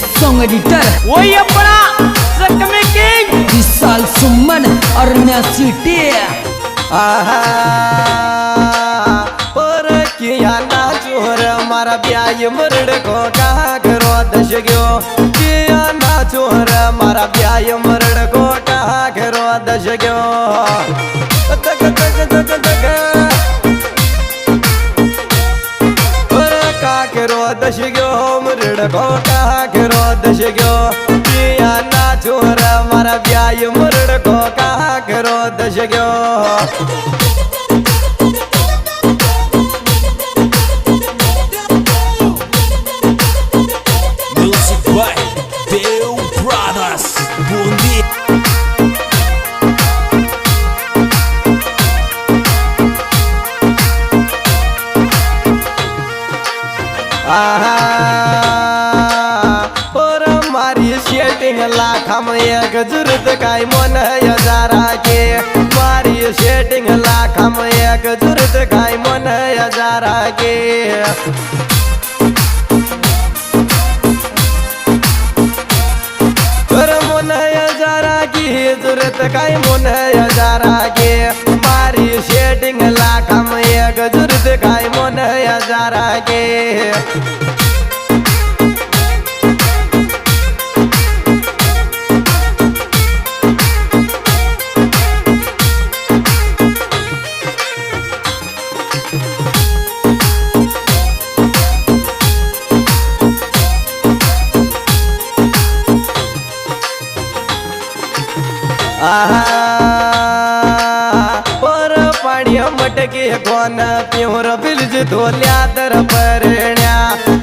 This song editor वही अपना जख्मी किंग विशाल सुमन और मैं सिटी पर किया ना चोर मारा ब्याह मरड़ को कहा करो दश गयो किया ना चोर मारा ब्याह मरड़ को कहा करो दश गयो तक तक तक तक पर का करो दश गयो मरड़ को कहा करो दश गयो किया ना चोर मारा ब्याह मरड़ को कहा करो दश गयो और मारी सेटिंग लाखा में एक जरूरत काई मन हजारा के मारी सेटिंग लाखा में एक जरूरत काई मन हजारा के और मन हजारा की जरूरत काई मन हजारा के मारी सेटिंग लाखा में एक जरूरत काई मन हजारा के पर पाड़िया मटके कोन प्योर बिलज धोल्या दर परण्या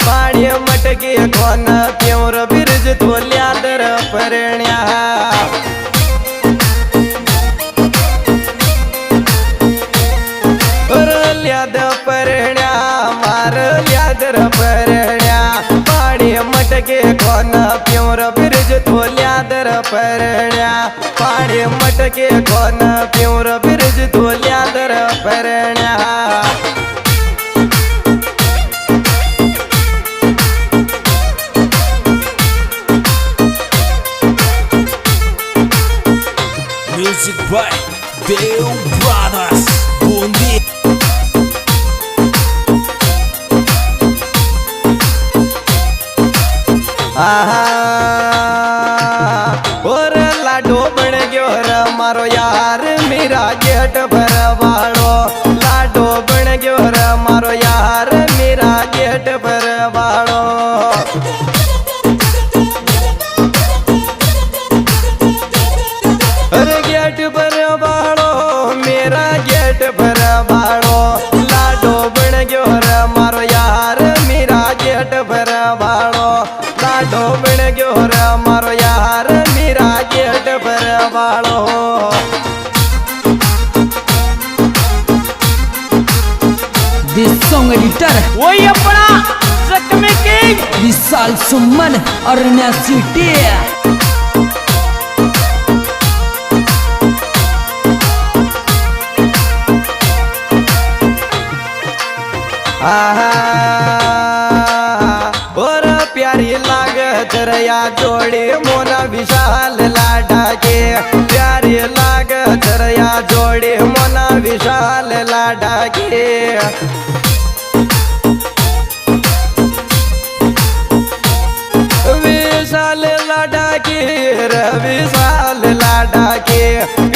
पाड़िया मटके कोन प्योर बिरज धोल्या दर परण्या पर ल्याद परण्या मार ल्यादर परण्या पाड़िया मटके कोन प्योर बिरज धोल्या दर परण्या पाड़े मटके कोन प्योर बिरज धोल्या दर परण्या Music by Dale Brothers Bundi और लाडो बन गयो रे मारो यार मेरा गेट भरवाड़ो लाडो बन गयो रे मारो यार मेरा गेट भरवाड़ो अरे गेट भरवाड़ो मेरा गेट भरवाड़ो लाडो बन गयो रे मारो यार मेरा गेट भरवाड़ो लाडो बन गयो रे मारो यार मेरा गेट भरवाड़ो दिस सॉन्ग एडिटर वही अपना जख्मी किंग विशाल सुमन और मैं सिटी और प्यारी लाग चरया जोड़ी मोना विशाल लाडा के प्यारी लाग चरया जोड़ी मोना विशाल लाडा के विशाल लाडा के विशाल लाडा के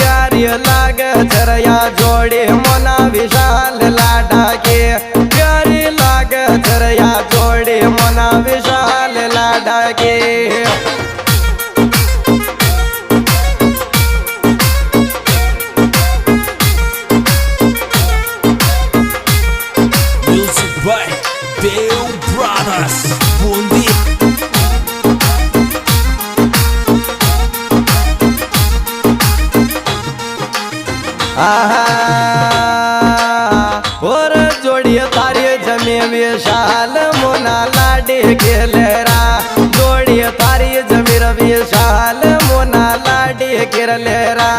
प्यारी लाग चरया जोड़ी मोना विशाल लाडा के प्यारी लाग चरया जोड़ी मोना विशाल लाडा के Music by Dale Brothers Bundi और जोड़िए तारी जमे विशाल मोना लाडे खेलेरा जोड़िए तारी जमीर विशाल मोना लाडे खेलेरा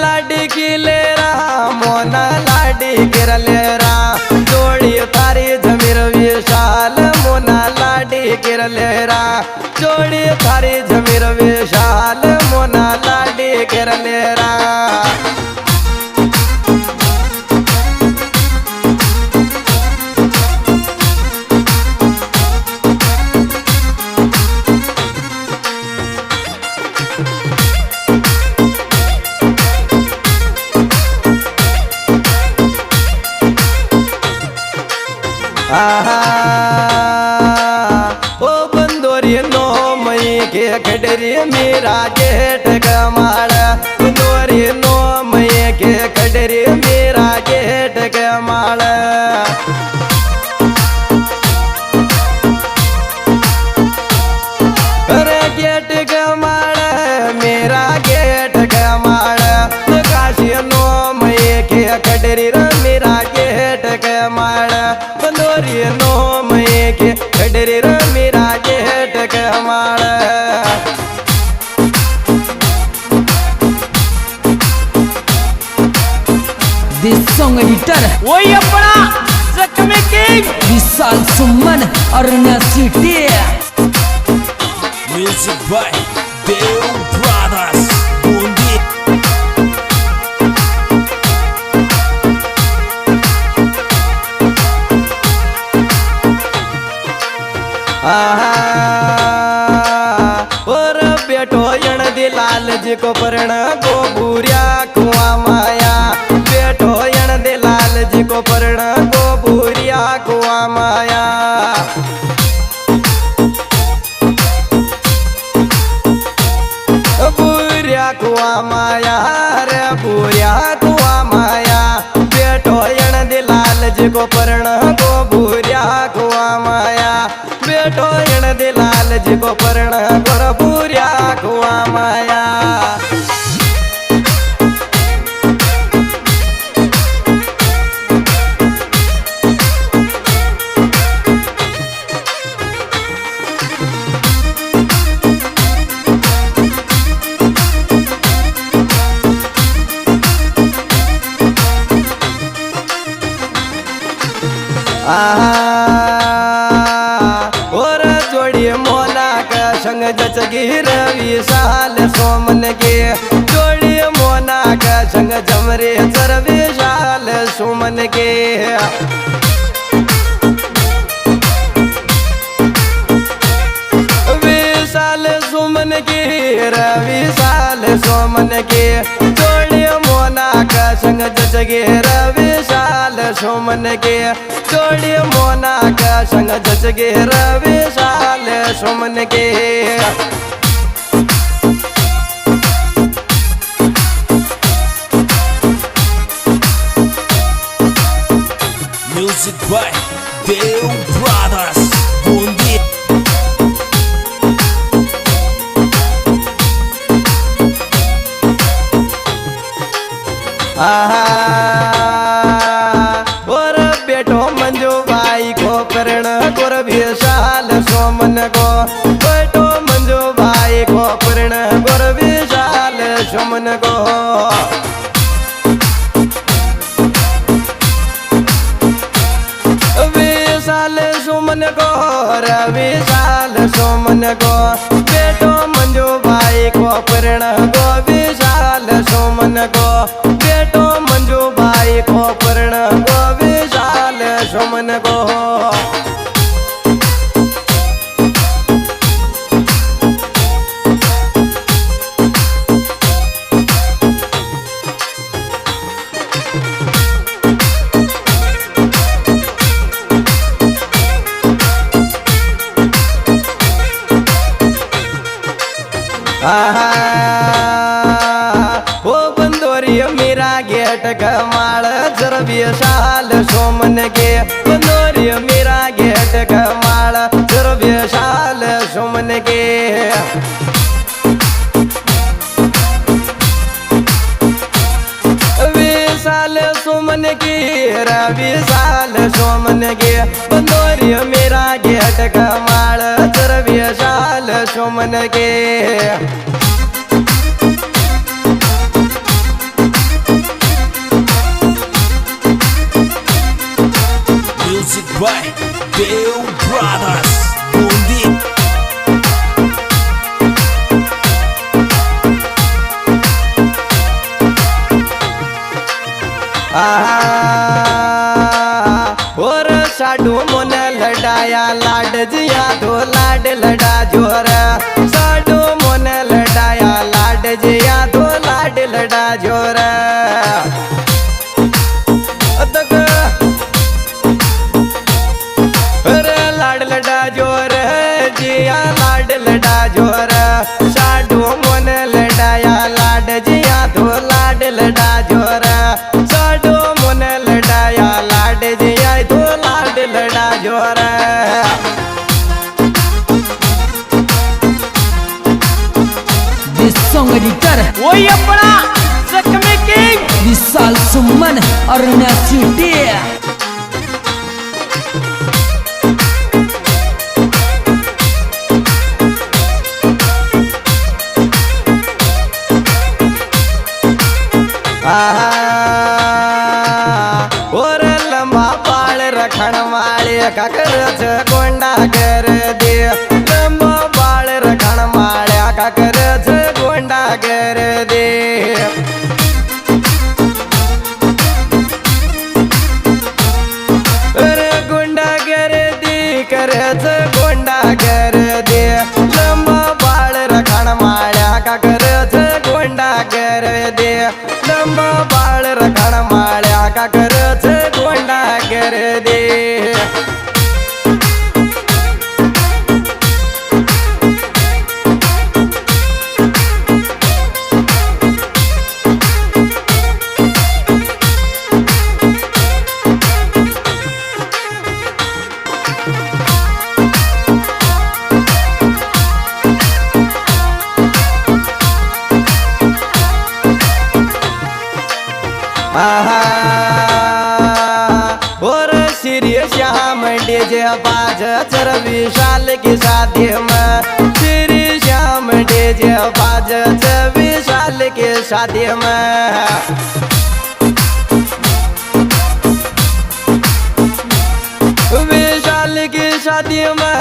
लाडी की लेरा मोना लाडी गिरलेरा कर लेरा जोड़ी थारी जमीर विशाल मोना लाडी कर लेरा ओ बंदोरी नो मई के खडरी मेरा गेट कमाल बंदोरी नो मई के खडरी मेरा गेट कमाल अरे गेट कमाल मेरा गेट कमाल काशी नो मई के खडरी मेरा गेट कमाल बंदोरी नो मई के खडरी मेरा गेट कमाल This song editor वही अपना जख्मी king Vishal Suman अरण्या city Music by Deo Brothers Bundi और बेटो यण दिलाल जी को परण गो बुरिया कुआ माया बेटो यण दिलाल जी को परण गो बुरिया कुआ माया बुरिया कुआ माया रे बुरिया कुआ माया बेटो यण दिलाल जी को परण गो बुरिया कुआ माया बेटो यण दिलाल जी को परण गोर बुरिया कुआ माया और जोड़ी मोला का संग जचगिर विशाल सोमन के जोड़ी मोना का संग जमरे चर विशाल सुमन के विशाल सुमन के विशाल सोमन के जोड़ी मोना का संग जचगिर विशाल सुमन के जोड़ी मोना का संग जचगिर विशाल सुमन के Music by Deo Brothers Bundi और बेटो मंजू भाई को करण गोर विशाल सोमन को बेटो मंजू भाई को करण गोर विशाल सोमन को विशाल सुमन को विशाल सुमन को बेटो मंजू भाई को करण गो विशाल सुमन को बेटो मंजू भाई को करण गो विशाल सुमन को ओ बंदोरी मेरा गेट कमाल जर विशाल सोमन के बंदोरी मेरा गेट कमाल जर विशाल सोमन के विशाल सुमन की विशाल सोमन के बंदोरी मेरा गेट कमाल जर विशाल सोमन के Music by Deo Brothers Bundi मन लडाया लाड जिया तो लाड लडा जोर साडो मन लडाया लाड जिया तो लाड लडा जोर लाड लडा जोर जिया लाड लडा जोर साडो मन लडाया लाड जिया तो लाड लडा जोर साडो मन लडाया लाड जिया तो लाड लडा जोर This song editor वही अपना जख्मी किंग विशाल सुमन अरुणा सिटी। और लंबा बाल रखण वाले काकरच गोंडा कर दे लंबा बाल रखण वाले काकरच गोंडा कर दे अरे गोंडा कर दे करच गोंडा कर दे लंबा बाल रखण वाले काकरच गोंडा कर दे लंबा बाळ रखण माळ्या का करच गोंडा कर दे और श्री श्याम डीजे बाज चर विशाल की शादी में श्री श्याम डीजे बाज चर विशाल की शादी में विशाल की शादी में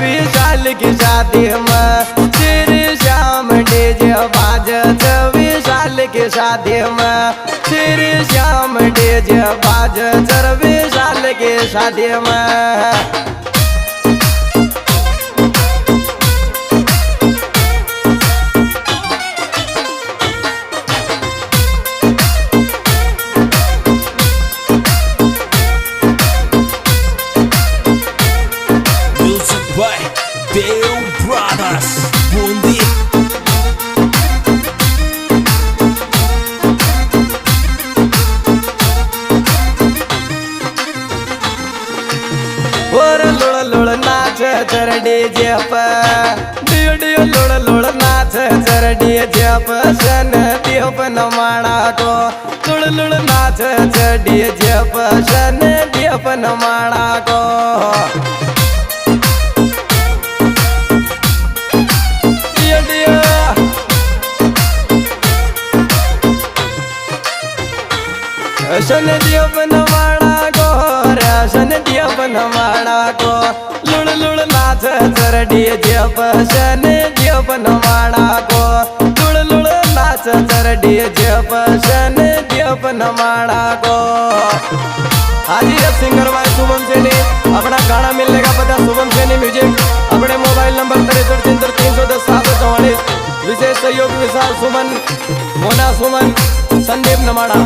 विशाल की शादी में श्री श्याम डीजे बाज विशाल की शादी में श्री श्याम डीजे बाज चर विशाल की शादी में Music by Deo Brothers. Bundi. और लुड़ लुड़ नाच चर डीजे डियो डियो लुड़ लुड़ नाच चर डीजे सन दियोप नमाणा को लुड़ लुड़ नाच चर डीजे सन दियोप नमाणा को डियो डियो सन दियोप नमाणा को सन दियोप नमाणा को लुड़ लुड़ नाच चर डीजे सन दियोप नमाणा को लुड़ लुड़ नाच चर डीजे सन दियोप नमाणा को हाजी सिंगर भाई शुभम सैनी अपना गाना मिलने का पता शुभम सैनी म्यूजिक अपने मोबाइल नंबर 63 310 744 विशेष सहयोग विशाल सुमन मोना सुमन संदीप नमाड़ा।